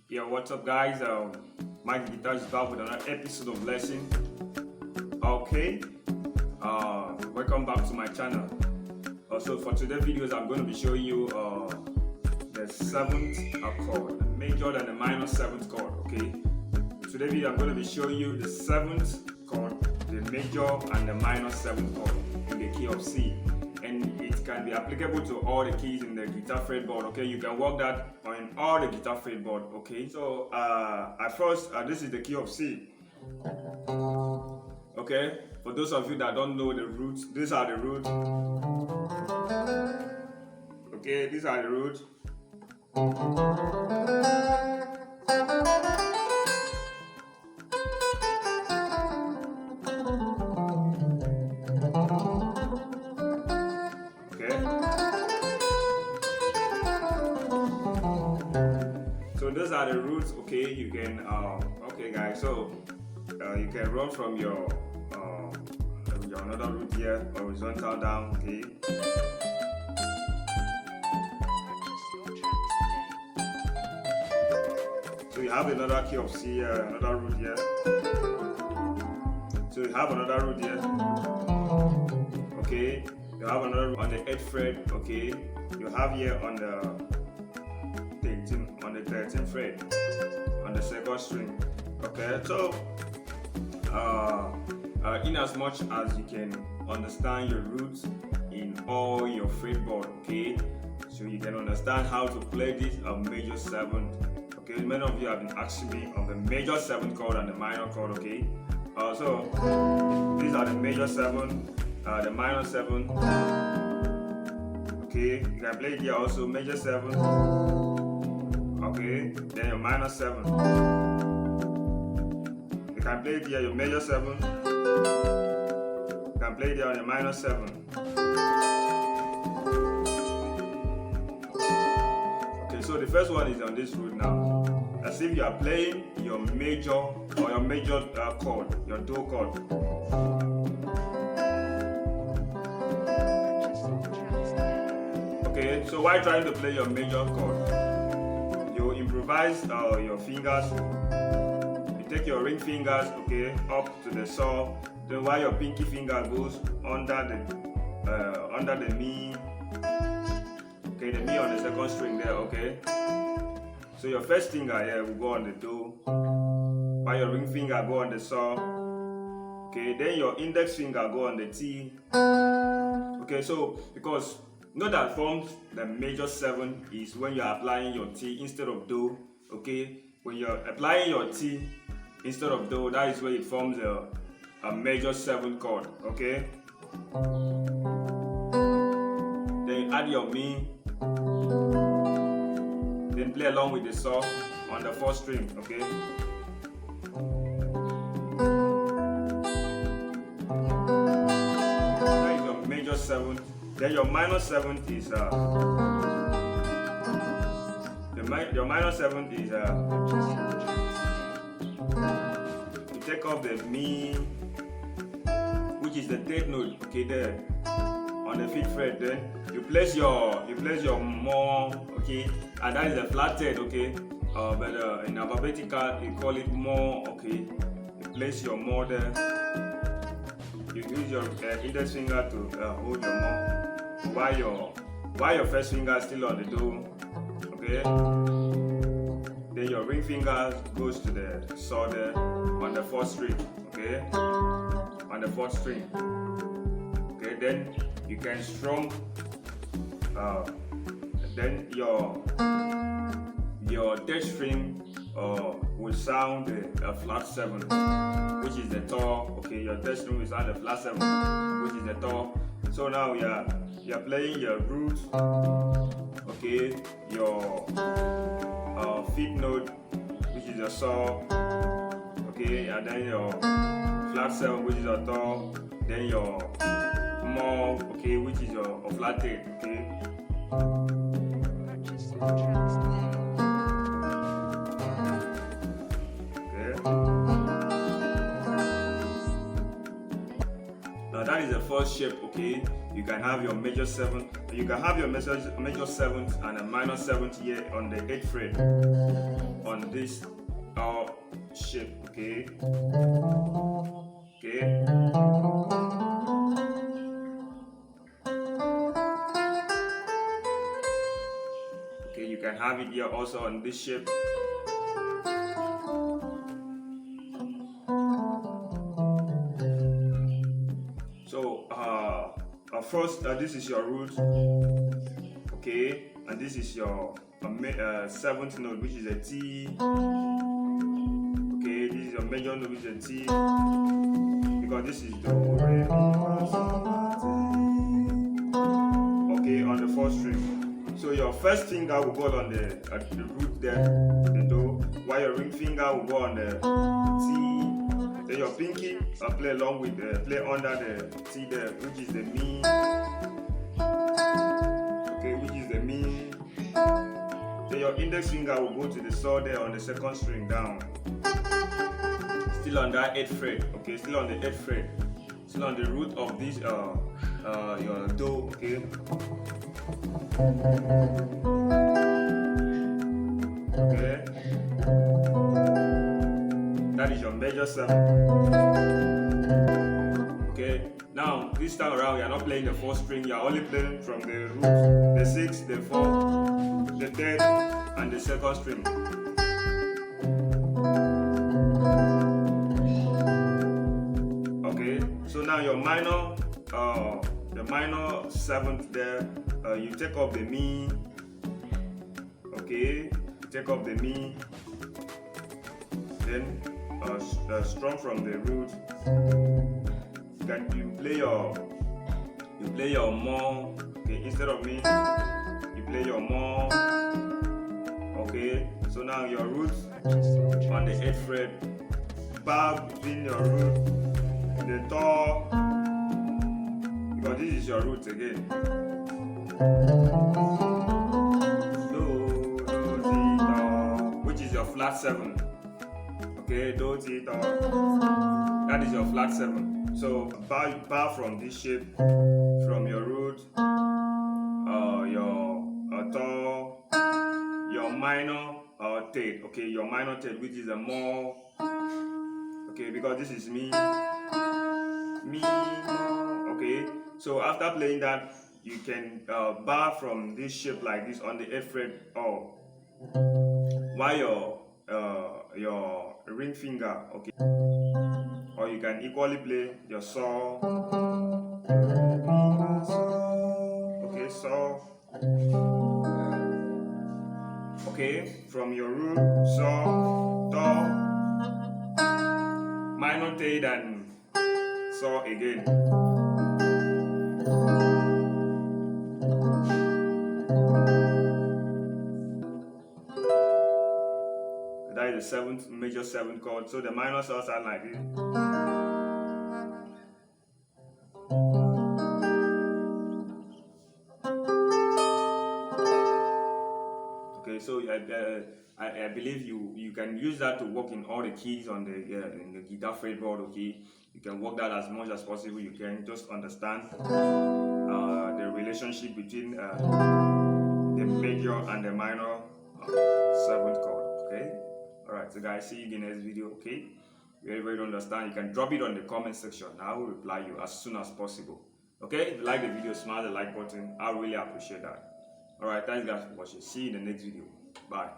Yo, what's up, guys? Mike Guitar is back with another episode of lesson. Okay, welcome back to my channel. So for today's videos, I'm going to be showing you the seventh chord, the major and the minor seventh chord. Okay, today's video I'm going to be showing you the seventh chord, the major and the minor seventh chord in the key of C. And it can be applicable to all the keys in the guitar fretboard. Okay, you can work that on all the guitar fretboard. Okay, so at first, this is the key of C. Okay, for those of you that don't know the roots, these are the roots. Okay, these are the roots. So those are the roots. Okay, you can okay guys, so you can run from your another root here, horizontal down. Okay, so you have another key of C here, another root here. So you have another root here. Okay, you have another root on the 8th fret. Okay, you have here on the 13th fret on the 2nd string. Okay, so in as much as you can understand your roots in all your fretboard, okay, so you can understand how to play this major 7th. Okay, many of you have been asking me on the major 7th chord and the minor chord. Okay, so these are the major 7th, the minor 7th. Okay, you can play it here also, major 7th. Okay, then your minor 7. You can play it here, your major 7. You can play it here on your minor 7. Okay, so the first one is on this root now. As if you are playing your major or your major chord, your Do chord. Okay, so while trying to play your major chord, you improvise your fingers. You take your ring fingers, okay, up to the saw. Then while your pinky finger goes under the Mi, okay, the Mi on the 2nd string there, okay. So your first finger here will go on the Do, while your ring finger go on the saw. Okay, then your index finger go on the T. Okay, so because note that forms the major 7 is when you are applying your T instead of Do. Okay, when you're applying your T instead of Do, that is where it forms a major 7 chord. Okay, then you add your Mi, then play along with the saw on the 4th string. Okay, that is your major 7th. Then your minor 7th is your minor 7th is you take off the Mi, which is the 3rd note. Okay, there on the 5th fret. Then you place your umoh. Okay, and that is a flat 3rd. Okay, but in alphabetical you call it umoh. Okay, you place your umoh there. You use your index finger to hold your umoh while your first finger is still on the Do. Okay, then your ring finger goes to the saw there on the 4th string. Okay, on the 4th string. Okay, then you can strum. Then your 3rd string will sound a flat 7, which is the Do. Okay, your 3rd string will sound a flat 7, which is the Do. So now you are playing your root. Okay, your 5th note, which is your saw. Okay, and then your flat 7, which is your Do. Then your umoh, okay, which is your flat 8. Okay. Now that is the first shape. Okay, you can have your major 7th, you can have your major 7th and a minor 7th here on the 8th fret on this shape. Okay. Okay, you can have it here also on this shape. So first, this is your root, okay, and this is your seventh note, which is a T. Okay, this is your major note, which is a T, because this is do, re, mi, fa, sol, okay, on the fourth string. So your first finger will go on the root there, the do, while your ring finger will go on the T. Then your pinky play along with play under the T there, which is the mi. Okay, which is the mi. Then your index finger will go to the sol there on the second string down. Still on that 8th fret. Okay, still on the 8th fret. Still on the root of this your do. Okay. Okay. That is your major 7. Okay, now this time around, you are not playing the 4th string, you are only playing from the root, the 6th, the 4th, the 3rd, and the 2nd string. Okay, so now your minor, the minor 7th there, you take up the mi. Okay, take up the mi. Then strong from the root. You play your umoh. Okay, instead of mi, you play your umoh. Okay, so now your root on the 8th fret, bar between your root, the do, because this is your root again. Do, ti, do, which is your flat 7. Okay, do, ti, do. That is your flat 7. So bar from this shape, from your root, your do, your minor third. Okay, your minor third, which is a more. Okay, because this is mi, okay. So after playing that, you can bar from this shape like this on the 8th fret, while your ring finger, okay, or you can equally play your sol, okay, sol, okay, from your root, sol, do, minor third, and sol again. That is the 7th, major 7th chord. So the minor sol sound like this. Okay, so I believe you can use that to work in all the keys on the in the guitar fretboard. Okay, you can work that as much as possible. You can just understand the relationship between the major and the minor 7th chord. Okay. Alright, so guys, see you in the next video. Okay, wherever you don't understand, you can drop it on the comment section. I will reply you as soon as possible. Okay, if you like the video, smash the like button. I really appreciate that. Alright, thanks guys for watching. See you in the next video. Bye.